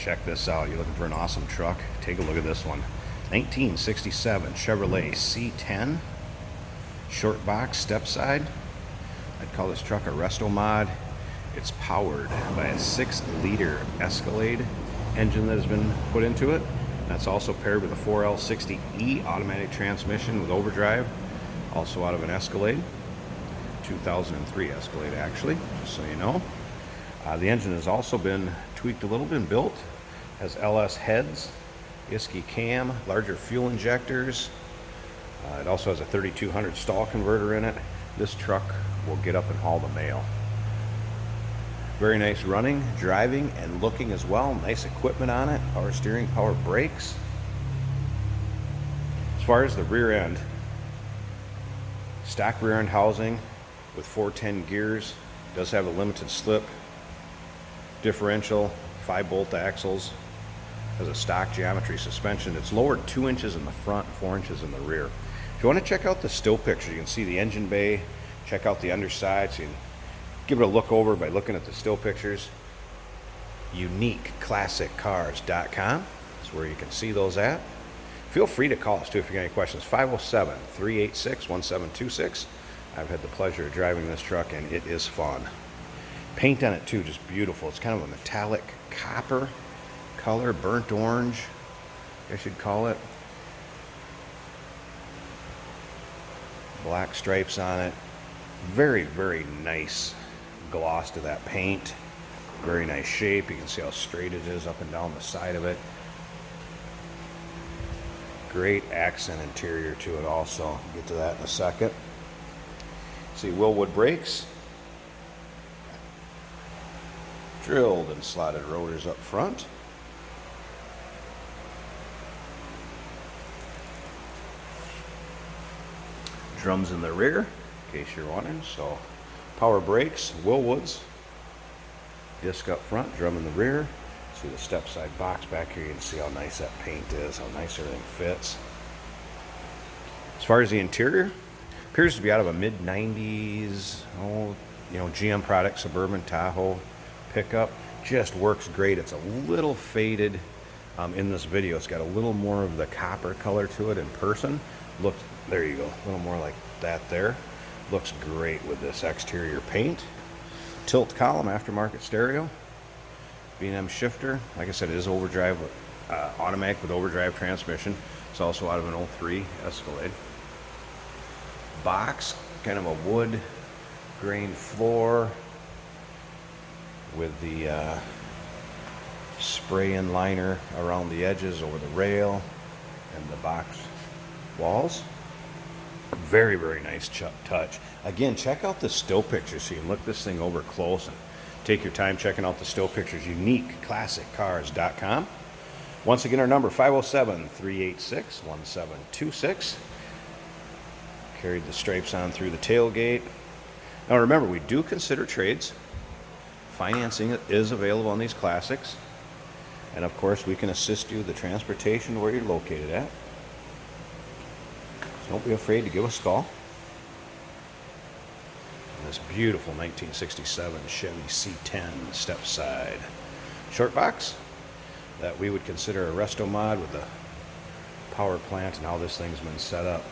check this out. You're looking for an awesome truck? Take a look at this one. 1967 Chevrolet C10 short box Stepside. I'd call this truck a resto mod. It's powered by a 6-liter Escalade engine that has been put into it. That's also paired with a 4L60E automatic transmission with overdrive, also out of an Escalade, 2003 Escalade actually, just so you know. The engine has also been tweaked a little bit, built, has LS heads, ISKI cam, larger fuel injectors. It also has a 3200 stall converter in it. This truck will get up and haul the mail. Very nice running, driving, and looking as well. Nice equipment on it, power steering, power brakes. As far as the rear end, stock rear end housing with 410 gears, does have a limited slip differential, 5-bolt axles, has a stock geometry suspension. It's lowered 2 inches in the front, 4 inches in the rear. If you want to check out the still picture, you can see the engine bay, check out the underside, so you can give it a look over by looking at the still pictures. UniqueClassicCars.com is where you can see those at. Feel free to call us too if you got any questions. 507-386-1726. I've had the pleasure of driving this truck and it is fun. Paint on it too, just beautiful. It's kind of a metallic copper color, burnt orange, I guess you'd call it. Black stripes on it. Very, very nice gloss to that paint. Very nice shape. You can see how straight it is up and down the side of it. Great accent interior to it also. I'll get to that in a second. See Willwood brakes. Drilled and slotted rotors up front. Drums in the rear, in case you're wondering. So power brakes, Willwoods, disc up front, drum in the rear. See the step side box back here. You can see how nice that paint is, how nice everything fits. As far as the interior, appears to be out of a mid-90s, GM product, Suburban Tahoe pickup. Just works great. It's a little faded in this video. It's got a little more of the copper color to it in person. Look, there you go, a little more like that there. Looks great with this exterior paint. Tilt column, aftermarket stereo, B&M shifter. Like I said, it is overdrive, automatic with overdrive transmission. It's also out of an 03 Escalade. Box, kind of a wood grain floor with the spray-in liner around the edges over the rail and the box walls. Very, very nice touch. Again, check out the still pictures so you can look this thing over close and take your time checking out the still pictures. UniqueClassicCars.com. Once again, our number 507-386-1726. Carried the stripes on through the tailgate. Now remember, we do consider trades. Financing is available on these classics. And of course, we can assist you with the transportation where you're located at. So don't be afraid to give us a call. And this beautiful 1967 Chevy C10 Stepside short box that we would consider a resto mod with the power plant and how this thing's been set up.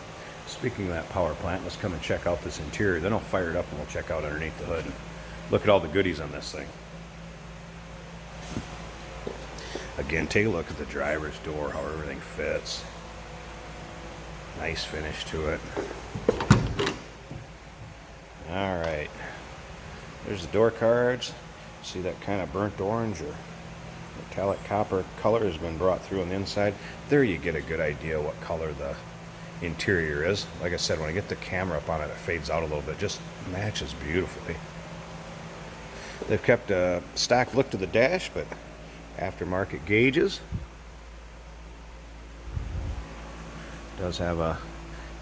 Speaking of that power plant, let's come and check out this interior. Then I'll fire it up and we'll check out underneath the hood and look at all the goodies on this thing. Again, take a look at the driver's door, how everything fits. Nice finish to it. All right, there's the door cards. See that kind of burnt orange or metallic copper color has been brought through on the inside. There you get a good idea what color the interior is. Like I said, when I get the camera up on it, it fades out a little bit. Just matches beautifully. They've kept a stock look to the dash, but aftermarket gauges. Does have a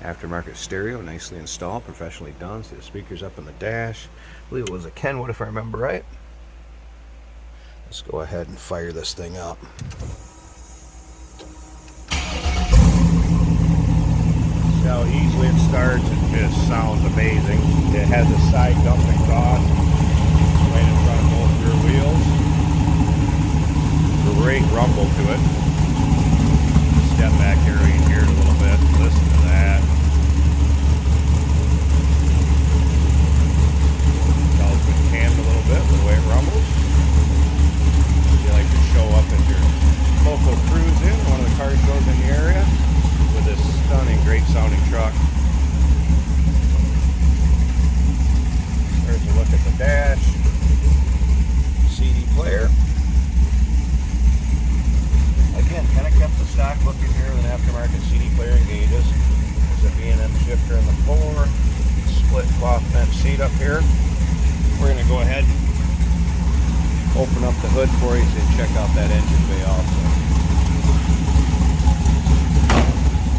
aftermarket stereo, nicely installed, professionally done. See the speakers up in the dash. I believe it was a Kenwood if I remember right. Let's go ahead and fire this thing up. See how easily it starts. It just sounds amazing. It has a side dump exhaust right in front of both rear wheels. Great rumble to it. Step back here, you can hear it a little bit. Listen to that. It's been canned a little bit with the way it rumbles. You like to show up at your local cruise in, one of the car shows in the area, with this stunning, great sounding truck. There's a look at the dash. CD player. Again, kind of kept the stock look in here with an aftermarket CD player and gauges. There's a B&M shifter in the floor. Split cloth bench seat up here. We're going to go ahead and open up the hood for you so you can check out that engine bay also.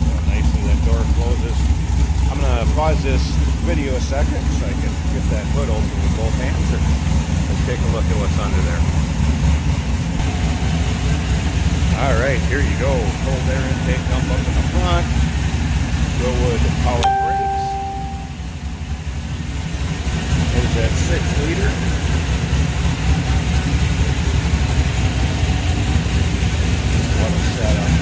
So nicely that door closes. I'm going to pause this video a second so I can get that hood open with both hands. Let's take a look at what's under there. Alright, here you go. Cold air intake dump up in the front. Willwood power brakes. There's that 6-liter. What a setup.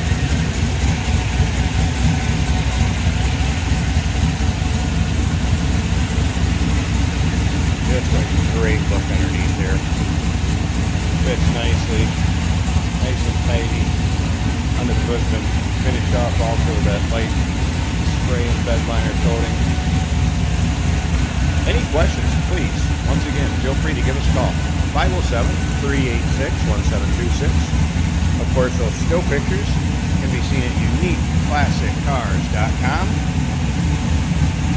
Just a great look underneath there. Fits nicely. Nice and tidy. Under the hood, been finished off also with that light spray and bed liner coating. Any questions, please, once again, feel free to give us a call. 507-386-1726. Of course, those still pictures can be seen at uniqueclassiccars.com.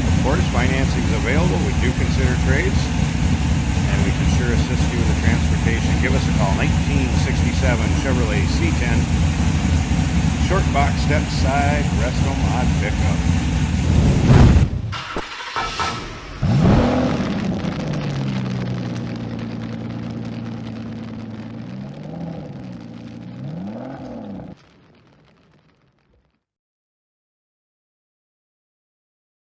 Of course, financing is available. We do consider trades, and we can sure assist you with the transportation. Give us a call, 1967 Chevrolet C10, short box, step side, resto mod pickup.